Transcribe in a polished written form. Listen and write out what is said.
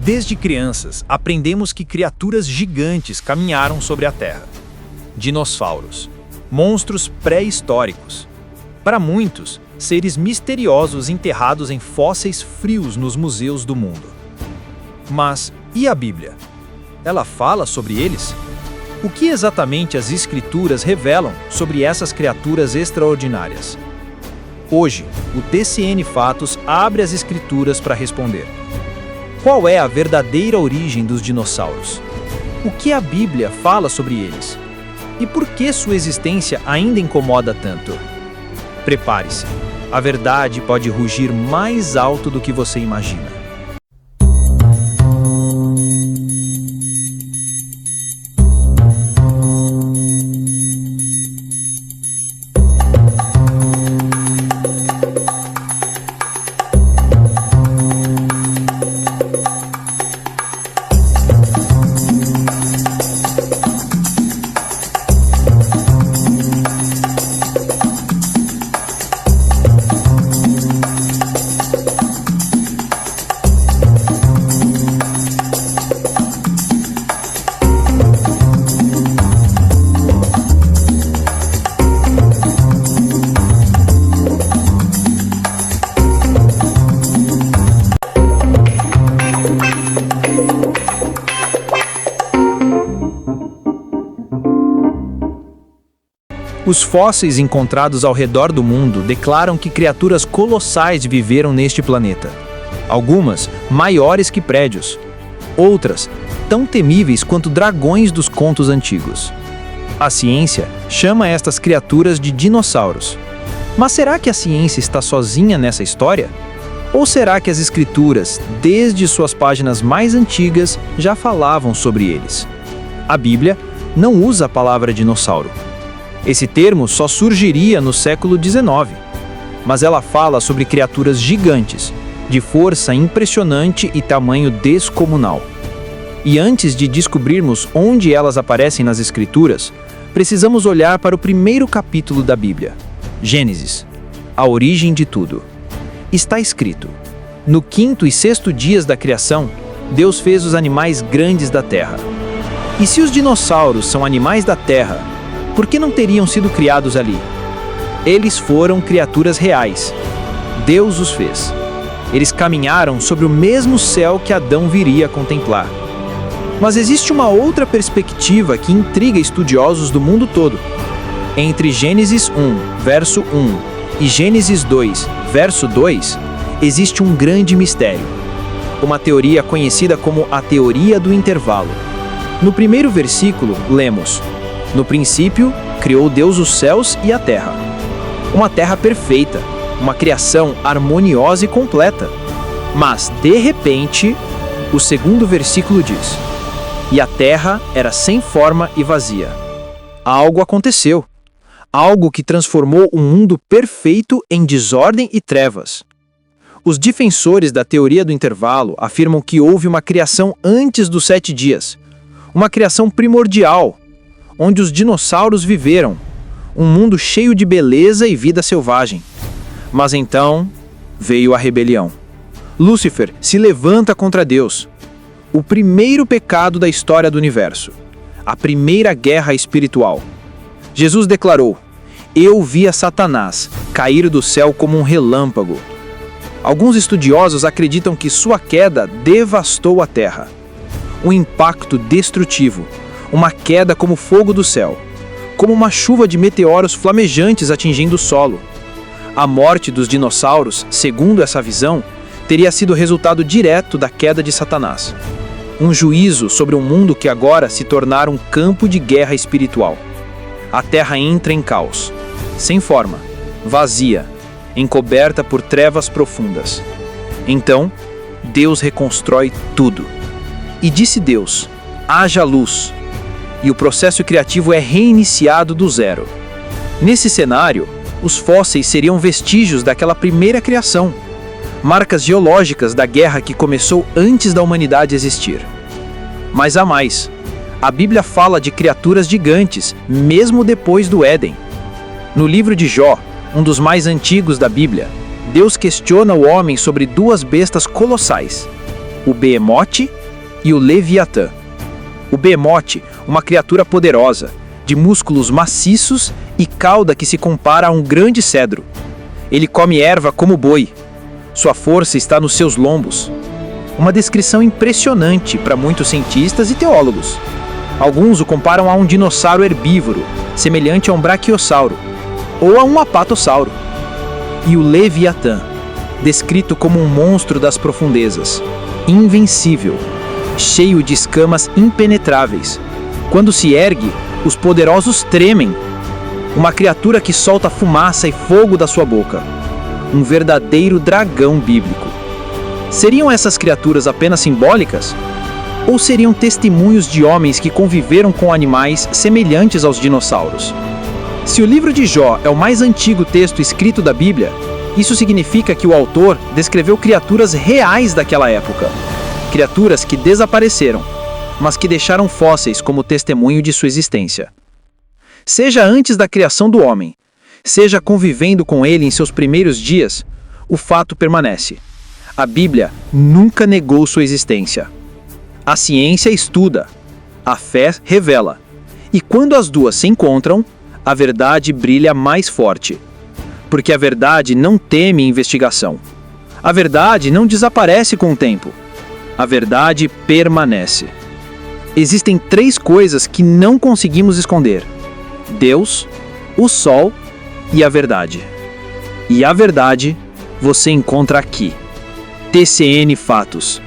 Desde crianças, aprendemos que criaturas gigantes caminharam sobre a Terra. Dinossauros, monstros pré-históricos. Para muitos, seres misteriosos enterrados em fósseis frios nos museus do mundo. Mas e a Bíblia? Ela fala sobre eles? O que exatamente as Escrituras revelam sobre essas criaturas extraordinárias? Hoje, o TCN Fatos abre as Escrituras para responder. Qual é a verdadeira origem dos dinossauros? O que a Bíblia fala sobre eles? E por que sua existência ainda incomoda tanto? Prepare-se, a verdade pode rugir mais alto do que você imagina. Os fósseis encontrados ao redor do mundo declaram que criaturas colossais viveram neste planeta. Algumas maiores que prédios, outras tão temíveis quanto dragões dos contos antigos. A ciência chama estas criaturas de dinossauros. Mas será que a ciência está sozinha nessa história? Ou será que as Escrituras, desde suas páginas mais antigas, já falavam sobre eles? A Bíblia não usa a palavra dinossauro. Esse termo só surgiria no século XIX, mas ela fala sobre criaturas gigantes, de força impressionante e tamanho descomunal. E antes de descobrirmos onde elas aparecem nas Escrituras, precisamos olhar para o primeiro capítulo da Bíblia, Gênesis, a origem de tudo. Está escrito: no quinto e sexto dias da criação, Deus fez os animais grandes da terra. E se os dinossauros são animais da terra, por que não teriam sido criados ali? Eles foram criaturas reais. Deus os fez. Eles caminharam sobre o mesmo céu que Adão viria a contemplar. Mas existe uma outra perspectiva que intriga estudiosos do mundo todo. Entre Gênesis 1, verso 1 e Gênesis 2, verso 2, existe um grande mistério. Uma teoria conhecida como a teoria do intervalo. No primeiro versículo, lemos: no princípio, criou Deus os céus e a terra. Uma terra perfeita, uma criação harmoniosa e completa. Mas, de repente, o segundo versículo diz: e a terra era sem forma e vazia. Algo aconteceu. Algo que transformou um mundo perfeito em desordem e trevas. Os defensores da teoria do intervalo afirmam que houve uma criação antes dos 7 dias. Uma criação primordial, onde os dinossauros viveram, um mundo cheio de beleza e vida selvagem. Mas então veio a rebelião. Lúcifer se levanta contra Deus. O primeiro pecado da história do universo. A primeira guerra espiritual. Jesus declarou: eu vi a Satanás cair do céu como um relâmpago. Alguns estudiosos acreditam que sua queda devastou a Terra. Um impacto destrutivo. Uma queda como fogo do céu, como uma chuva de meteoros flamejantes atingindo o solo. A morte dos dinossauros, segundo essa visão, teria sido resultado direto da queda de Satanás. Um juízo sobre um mundo que agora se tornara um campo de guerra espiritual. A Terra entra em caos, sem forma, vazia, encoberta por trevas profundas. Então, Deus reconstrói tudo. E disse Deus: haja luz. E o processo criativo é reiniciado do zero. Nesse cenário, os fósseis seriam vestígios daquela primeira criação, marcas geológicas da guerra que começou antes da humanidade existir. Mas há mais. A Bíblia fala de criaturas gigantes, mesmo depois do Éden. No livro de Jó, um dos mais antigos da Bíblia, Deus questiona o homem sobre duas bestas colossais. o Behemoth e o Leviatã. O Behemoth, uma criatura poderosa, de músculos maciços e cauda que se compara a um grande cedro. Ele come erva como boi. Sua força está nos seus lombos. Uma descrição impressionante para muitos cientistas e teólogos. Alguns o comparam a um dinossauro herbívoro, semelhante a um braquiossauro, ou a um apatossauro. E o Leviatã, descrito como um monstro das profundezas, invencível, cheio de escamas impenetráveis. Quando se ergue, os poderosos tremem. Uma criatura que solta fumaça e fogo da sua boca. Um verdadeiro dragão bíblico. Seriam essas criaturas apenas simbólicas? Ou seriam testemunhos de homens que conviveram com animais semelhantes aos dinossauros? Se o livro de Jó é o mais antigo texto escrito da Bíblia, isso significa que o autor descreveu criaturas reais daquela época. Criaturas que desapareceram, mas que deixaram fósseis como testemunho de sua existência. Seja antes da criação do homem, seja convivendo com ele em seus primeiros dias, o fato permanece. A Bíblia nunca negou sua existência. A ciência estuda, a fé revela. E quando as duas se encontram, a verdade brilha mais forte. Porque a verdade não teme investigação. A verdade não desaparece com o tempo. A verdade permanece. Existem 3 coisas que não conseguimos esconder: Deus, o Sol e a verdade. E a verdade você encontra aqui. TCN Fatos.